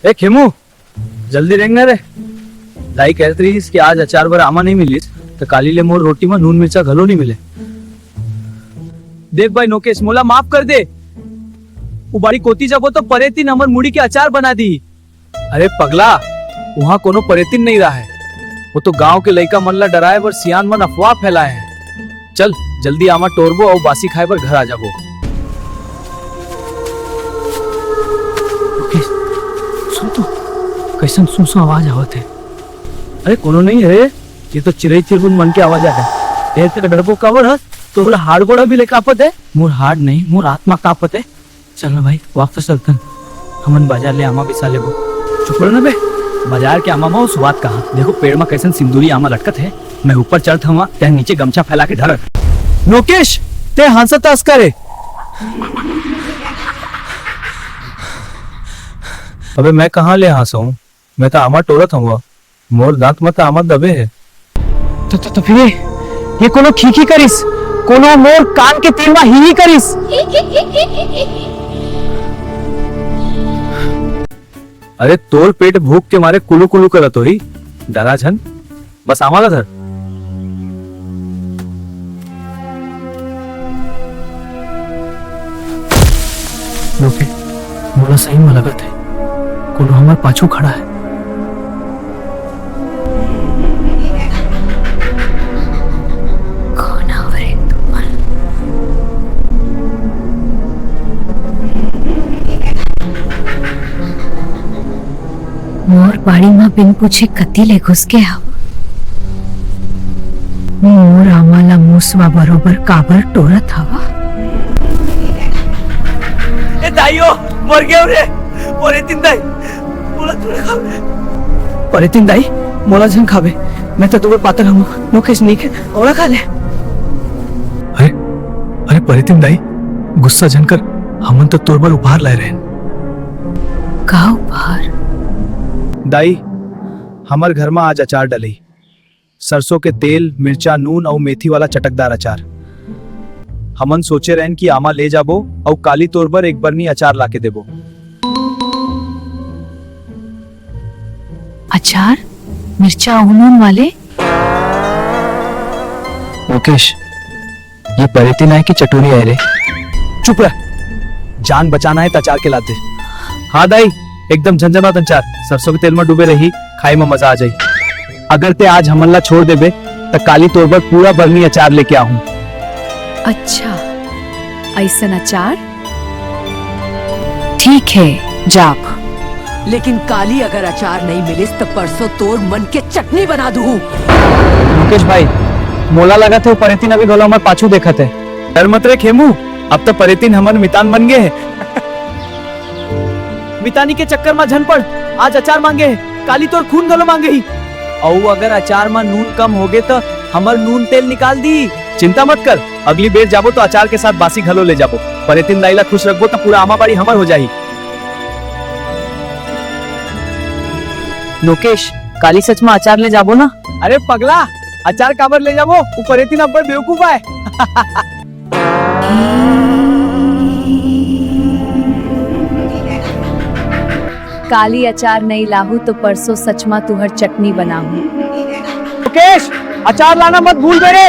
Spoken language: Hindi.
ए खेमू जल्दी रेंगना रे। दाई कहत रही कि आज अचार बर आमा नहीं मिली तो काली ले मोर रोटी में नून मिर्चा घलो नहीं मिले। देख भाई नोकेश मोला माफ कर दे। उबाड़ी कोती जाबो तो परेतीन हमर मुड़ी के अचार बना दी। अरे पगला वहाँ कोनो परेतीन नहीं रहा है, वो तो गांव के लड़का मन ला डराए बर सियान मन अफवाह फैलाए हैं। चल जल्दी आमा टोरबो और बासी खाए बर घर आ जाबो। सुन तो कैसन सुन आवाज आवत है। अरे कोनो नहीं है, ये तो चिरई चिरगुन मन के आवाज है। देर तक डरबो काबर है तो बोला हाड़ गोड़ा भी ले कापत है। मोर हाड़ नहीं मोर आत्मा कापत है। चल ना भाई वापस चलतन, हमन बाजार ले आमा बिसा लेबो। चुप रहो ना बे, बाजार के आमा में स्वाद कहा। देखो पेड़ में कैसन सिंदूरी आमा लटकत है। मैं ऊपर चढ़ता हूँ त्या नीचे गमछा फैला के धर। नोकेश ते हंसता अस्कर। अबे मैं कहाँ ले हंसाऊं, मैं तो आमा टोरत हूँ। मोर दांत मत आमा दबे है। तो फिर ये कोनो खीखी करिस, कोनो मोर कान के तीर में ही करिस। अरे तोर पेट भूख के मारे कुलू कुलू करत होई, डरा झन बस आमाला धर। लोके मोला सही में लगत है कोनो हमार पाछू खड़ा है। कौन आवरे तुमन? मोर बाड़ी में बिन पूछे कति ले घुस के आव। मोर आमाला मूसवा बरोबर काबर टोरत हवा। ए दाइयो मर गयो रे। परेतीन दाई मोला तुरे खावे। परेतीन दाई मोला जन खावे। मैं तो तुम्हें पातर हूँ। नोकेश नहीं के और खा ले। अरे अरे परेतीन दाई गुस्सा जन कर, हमन तो तोर पर उपहार लाए रहे। का उपहार? दाई हमार घर में आज अचार डली। सरसों के तेल मिर्चा नून और मेथी वाला चटकदार अचार। हमन सोचे रहन कि आमा ले जाबो और काली तोर पर एक बरनी अचार लाके देबो। अचार मिर्चा नून वाले? मुकेश ये परेतीन है कि चटोरी है रे? चुप रह, जान बचाना है तो अचार के लाते। हाँ दाई एकदम झंझनात अचार, सरसों के तेल में डूबे रही, खाई में मजा आ जाई। अगर ते आज हमला छोड़ देबे तो काली तोर पर पूरा बरनी अचार लेके आऊं। अच्छा ऐसन अचार ठीक है जाप, लेकिन काली अगर अचार नहीं मिलिस तो परसों तोर मन के चटनी बना दूं। मुकेश भाई मोला लगा थे परेतीन अभी गोला हमारे पाछू देखा थे। डर मत रे खेमू, अब तो परेतीन हमारे मितान बन गए हैं। मितानी के चक्कर में झन पड़, आज अचार मांगे है, काली तोर खून गलो मांगे ही। और अगर अचार में नून कम हो गए तो हमार नून तेल निकाल दी। चिंता मत कर, अगली बेर जाबो तो अचार के साथ बासी घलो ले जाबो। परेतीन दाईला खुश रखबो तो पूरा आमा बाड़ी हमर हो जाही। नोकेश काली सच में अचार ले जाबो ना? अरे पगला अचार काबर ले जाबो, वो परेतीन अब्बर बेवकूफ है। काली अचार नहीं लाहू तो परसों सचमा तुहर चटनी बनाहू। मुकेश अचार लाना मत भूल मेरे।